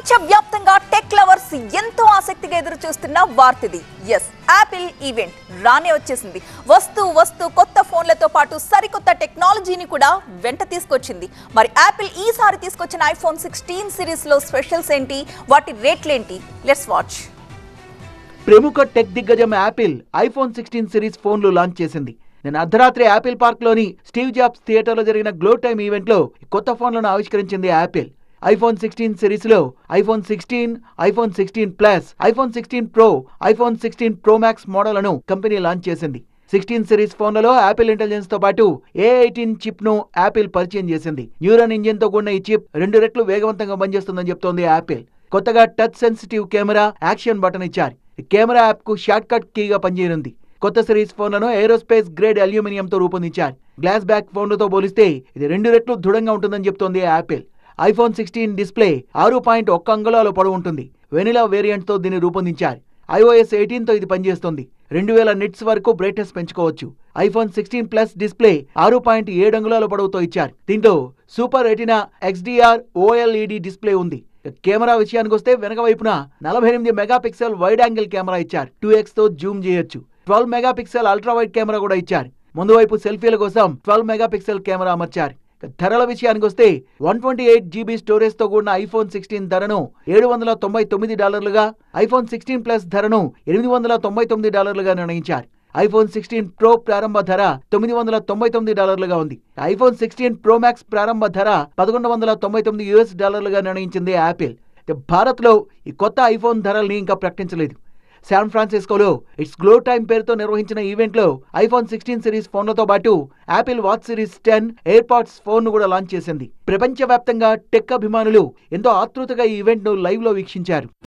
ప్రపంచవ్యాప్తంగా tech lovers ఎంతో ఆసక్తిగా ఎదురు చూస్తున్న వార్తిది. ఎస్, యాపిల్ ఈవెంట్ రానే వచ్చేసింది. వస్తూ కొత్త ఫోన్లతో పాటు సరికొత్త టెక్నాలజీని కూడా వెంట తీసుకొచ్చింది. మరి యాపిల్ ఈసారి తీసుకొచ్చిన ఐఫోన్ 16 సిరీస్ లో స్పెషల్స్ ఏంటి, వాటి రేట్లేంటి? Let's watch. ప్రముఖ టెక్ దిగ్గజం యాపిల్ ఐఫోన్ 16 సిరీస్ ఫోన్లు లాంచ్ చేసింది. నేను అర్ధరాత్రి యాపిల్ పార్క్ లోని స్టీవ్ జాబ్స్ థియేటర్ లో జరిగిన గ్లో టైమ్ ఈవెంట్ లో కొత్త ఫోన్లను ఆవిష్కరించింది యాపిల్. ఐఫోన్ 16 సిరీస్ లో iPhone 16, iPhone 16 plus, iPhone 16 pro, iPhone 16 pro max మోడళ్లను కంపెనీ లాంచ్ చేసింది. 16 సిరీస్ ఫోన్లలో యాపిల్ ఇంటెలిజెన్స్ తో పాటు A18 చిప్ ను యాపిల్ పరిచయం చేసింది. న్యూరాన్ ఇంజిన్ తో కూడిన ఈ చిప్ 2 రెట్లు వేగవంతంగా పనిచేస్తుందని చెప్తోంది యాపిల్. కొత్తగా touch sensitive camera, action button ఇచ్చారు. కెమెరా యాప్ కు షార్ట్ కట్ కీగా పనిచేయనుంది. కొత్త సిరీస్ ఫోన్లను ఏరోస్పేస్ గ్రేడ్ అల్యూమినియం తో రూపొందించారు. గ్లాస్ బ్యాక్ ఫోన్లతో పోలిస్తే ఇది 2 రెట్లు దృఢంగా ఉంటుందని చెప్తోంది యాపిల్. ఐఫోన్ 16 డిస్ప్లే 6.1 అంగుళాల పొడవు ఉంటుంది. వెనిలా వేరియంట్ తో దీన్ని రూపొందించారు. iOS 18 తో ఇది పనిచేస్తుంది. 2000 నిట్స్ వరకు బ్రైట్నెస్ పెంచుకోవచ్చు. ఐఫోన్ 16 ప్లస్ డిస్ప్లే 6.7 అంగుళాల పొడవుతో ఇచ్చారు. దీంట్లో super retina XDR OLED display ఉంది. కెమెరా విషయానికి వస్తే వెనక వైపున 48 మెగాపిక్సెల్ వైడ్ యాంగిల్ కెమెరా ఇచ్చారు. 2x తో జూమ్ చేయొచ్చు. 12 మెగాపిక్సెల్ అల్ట్రా వైడ్ కెమెరా కూడా ఇచ్చారు. ముందు వైపు సెల్ఫీల కోసం 12 మెగాపిక్సెల్ కెమెరా అమర్చారు. ధరల విషయానికి వస్తే 128 GB స్టోరేజ్ తో కూడిన ఐఫోన్ 16 ధరను $799గా, ఐఫోన్ 16 ప్లస్ ధరను $899గా నిర్ణయించారు. ఐఫోన్ 16 ప్రో ప్రారంభ ధర $999గా ఉంది. ఐఫోన్ 16 ప్రో మ్యాక్స్ ప్రారంభ ధర $1199గా నిర్ణయించింది యాపిల్. భారత్ లో ఈ కొత్త ఐఫోన్ ధరల్ని ఇంకా ప్రకటించలేదు. శాన్ ఫ్రాన్సిస్కోలో ఇట్స్ గ్లో టైమ్ పేరుతో నిర్వహించిన ఈవెంట్ లో ఐఫోన్ 16 సిరీస్ ఫోన్లతో పాటు Apple watch series 10, AirPods phone ను కూడా లాంచ్ చేసింది. ప్రపంచవ్యాప్తంగా టెక్ అభిమానులు ఎంతో ఆతృతగా ఈ ఈవెంట్ ను లైవ్ లో వీక్షించారు.